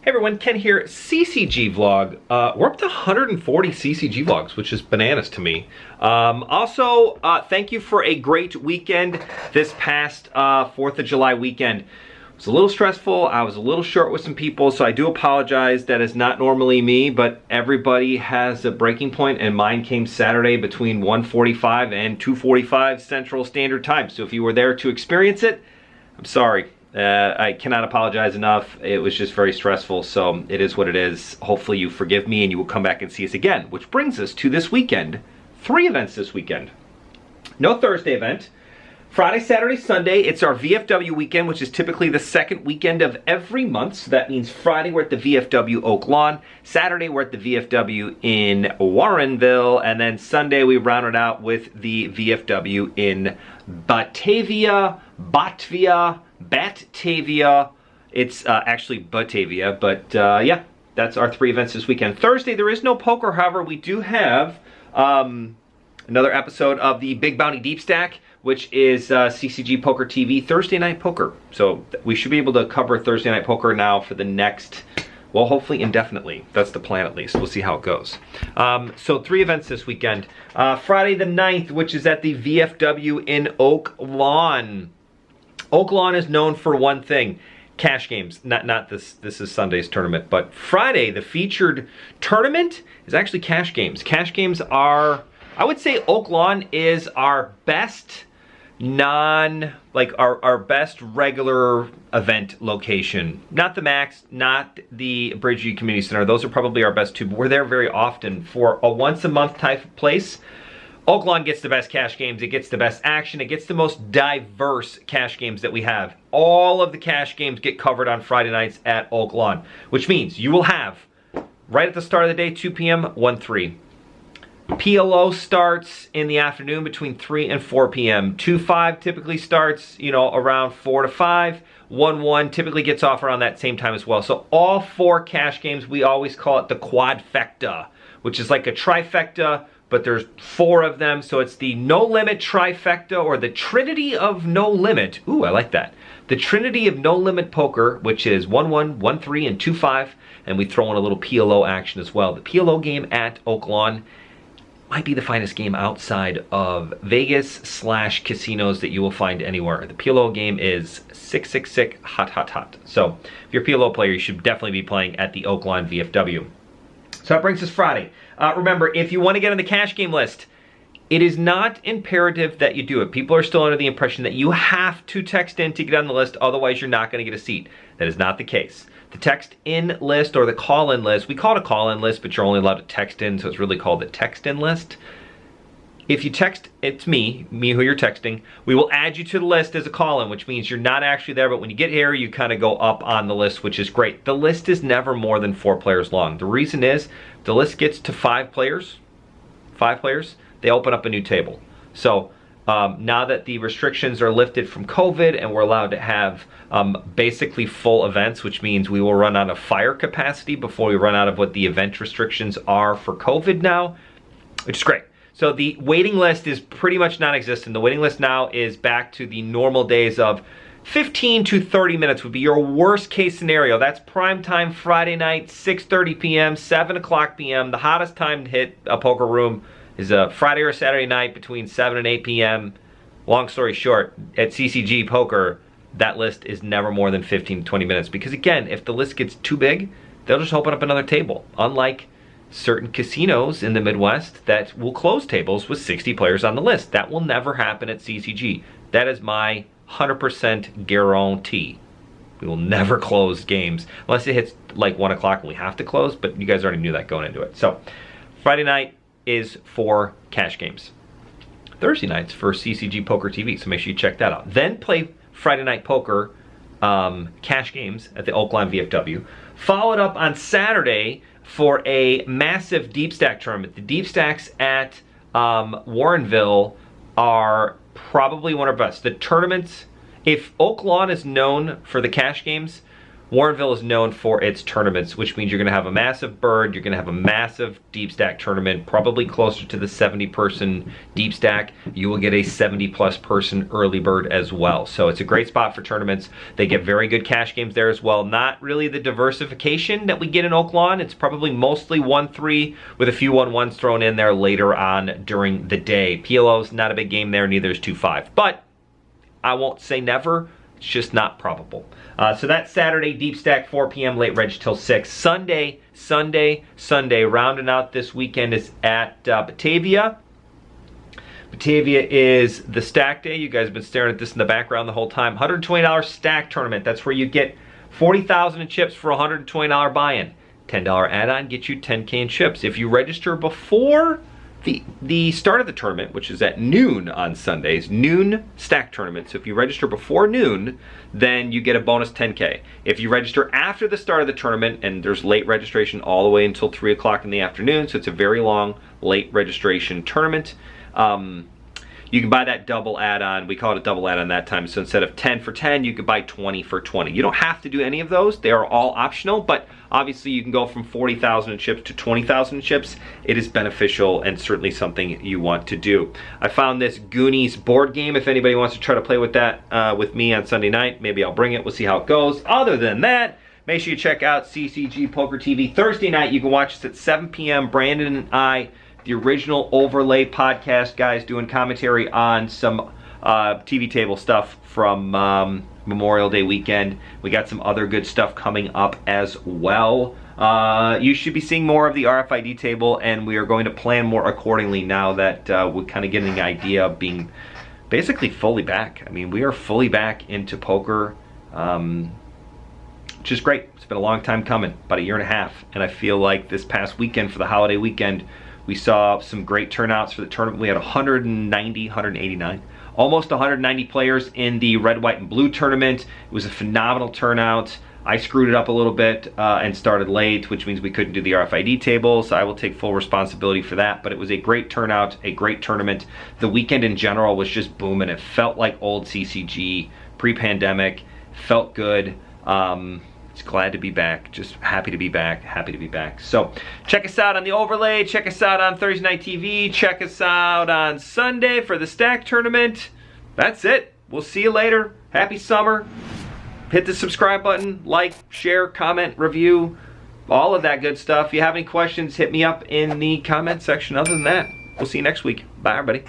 Hey everyone, Ken here, CCG vlog. We're up to 140 CCG vlogs, which is bananas to me. Also, thank you for a great weekend this past 4th of July weekend. It was a little stressful, I was a little short with some people, so I do apologize. That is not normally me, but everybody has a breaking point, and mine came Saturday between 1:45 and 2:45 Central Standard Time. So if you were there to experience it, I'm sorry. I cannot apologize enough. It was just very stressful, so it is what it is. Hopefully you forgive me and you will come back and see us again, which brings us to this weekend. 3 events this weekend. No Thursday event. Friday, Saturday, Sunday, it's our VFW weekend, which is typically the second weekend of every month. So that means Friday we're at the VFW Oak Lawn, Saturday we're at the VFW in Warrenville, and then Sunday we round it out with the VFW in Batavia. It's actually Batavia, but yeah, that's our 3 events this weekend. Thursday, there is no poker, however, we do have another episode of the Big Bounty Deep Stack, which is CCG Poker TV Thursday Night Poker. So we should be able to cover Thursday Night Poker now for the next, well, hopefully indefinitely. That's the plan at least. We'll see how it goes. So 3 events this weekend. Friday the 9th, which is at the VFW in Oak Lawn. Oak Lawn is known for one thing, cash games. Not this is Sunday's tournament, but Friday, the featured tournament is actually cash games. Cash games are, I would say Oak Lawn is our best our best regular event location. Not the Max, not the Bridgeview Community Center. Those are probably our best 2, but we're there very often for a once a month type of place. Oak Lawn gets the best cash games, it gets the best action, it gets the most diverse cash games that we have. All of the cash games get covered on Friday nights at Oak Lawn, which means you will have, right at the start of the day, 2 p.m., 1-3. PLO starts in the afternoon between 3 and 4 p.m. 2-5 typically starts, around 4 to 5. 1-1 typically gets off around that same time as well. So all 4 cash games, we always call it the quadfecta, which is like a trifecta, but there's 4 of them, so it's the no limit trifecta, or the trinity of no limit. Ooh, I like that. The trinity of no limit poker, which is 1-1, 1-3, and 2-5, and we throw in a little PLO action as well. The PLO game at Oak Lawn might be the finest game outside of Vegas/casinos that you will find anywhere. The PLO game is sick, sick, sick, hot, hot, hot. So if you're a PLO player, you should definitely be playing at the Oak Lawn VFW. So that brings us Friday. Remember, if you want to get on the cash game list, it is not imperative that you do it. People are still under the impression that you have to text in to get on the list, otherwise you're not going to get a seat. That is not the case. The text in list, or the call in list, we call it a call in list, but you're only allowed to text in, so it's really called the text in list. If you text, it's me who you're texting, we will add you to the list as a call-in, which means you're not actually there, but when you get here, you kind of go up on the list, which is great. The list is never more than 4 players long. The reason is, the list gets to 5 players, they open up a new table. So now that the restrictions are lifted from COVID and we're allowed to have basically full events, which means we will run out of fire capacity before we run out of what the event restrictions are for COVID now, which is great. So the waiting list is pretty much non-existent. The waiting list now is back to the normal days of 15 to 30 minutes would be your worst case scenario. That's prime time Friday night, 6:30 p.m., 7 o'clock p.m. The hottest time to hit a poker room is a Friday or Saturday night between 7 and 8 p.m. Long story short, at CCG Poker, that list is never more than 15 to 20 minutes. Because again, if the list gets too big, they'll just open up another table. Unlike certain casinos in the Midwest that will close tables with 60 players on the list. That will never happen at CCG. That is my 100% guarantee. We will never close games unless it hits like 1 o'clock and we have to close, but you guys already knew that going into it. So Friday night is for cash games. Thursday night's for CCG Poker TV, so make sure you check that out. Then play Friday Night Poker cash games at the Oak Lawn VFW. Followed up on Saturday for a massive deep stack tournament. The deep stacks at Warrenville are probably one of our best. The tournaments, if Oak Lawn is known for the cash games, Warrenville is known for its tournaments, which means you're going to have a massive bird, you're going to have a massive deep stack tournament, probably closer to the 70-person deep stack. You will get a 70-plus person early bird as well. So it's a great spot for tournaments. They get very good cash games there as well. Not really the diversification that we get in Oak Lawn. It's probably mostly 1-3 with a few 1-1s thrown in there later on during the day. PLO's not a big game there, neither is 2-5. But I won't say never. It's just not probable. So that's Saturday, deep stack, 4 p.m., late reg till 6. Sunday, rounding out this weekend is at Batavia. Batavia is the stack day. You guys have been staring at this in the background the whole time. $120 stack tournament. That's where you get 40,000 in chips for $120 buy-in. $10 add-on gets you 10K in chips. If you register before the start of the tournament, which is at noon on Sundays, noon stack tournament. So if you register before noon, then you get a bonus 10K. If you register after the start of the tournament, and there's late registration all the way until 3 o'clock in the afternoon, so it's a very long late registration tournament. You can buy that double add-on. We call it a double add-on that time. So instead of 10 for 10, you could buy 20 for 20. You don't have to do any of those. They are all optional, but obviously you can go from 40,000 in chips to 20,000 in chips. It is beneficial and certainly something you want to do. I found this Goonies board game. If anybody wants to try to play with that with me on Sunday night, maybe I'll bring it. We'll see how it goes. Other than that, make sure you check out CCG Poker TV. Thursday night, you can watch us at 7 p.m. Brandon and I, the original Overlay podcast guys, doing commentary on some TV table stuff from Memorial Day weekend. We got some other good stuff coming up as well. You should be seeing more of the RFID table, and we are going to plan more accordingly now that we're kind of getting the idea of being basically fully back. I mean, we are fully back into poker, which is great. It's been a long time coming, about a year and a half, and I feel like this past weekend, for the holiday weekend, we saw some great turnouts for the tournament. We had 189, almost 190 players in the red, white, and blue tournament. It was a phenomenal turnout. I screwed it up a little bit and started late, which means we couldn't do the RFID table, so I will take full responsibility for that. But it was a great turnout, a great tournament. The weekend in general was just booming. It felt like old CCG, pre-pandemic. Felt good. Glad to be back. Just happy to be back. Happy to be back. So check us out on the Overlay. Check us out on Thursday Night TV. Check us out on Sunday for the stack tournament. That's it. We'll see you later. Happy summer. Hit the subscribe button. Like, share, comment, review. All of that good stuff. If you have any questions, hit me up in the comment section. Other than that, we'll see you next week. Bye, everybody.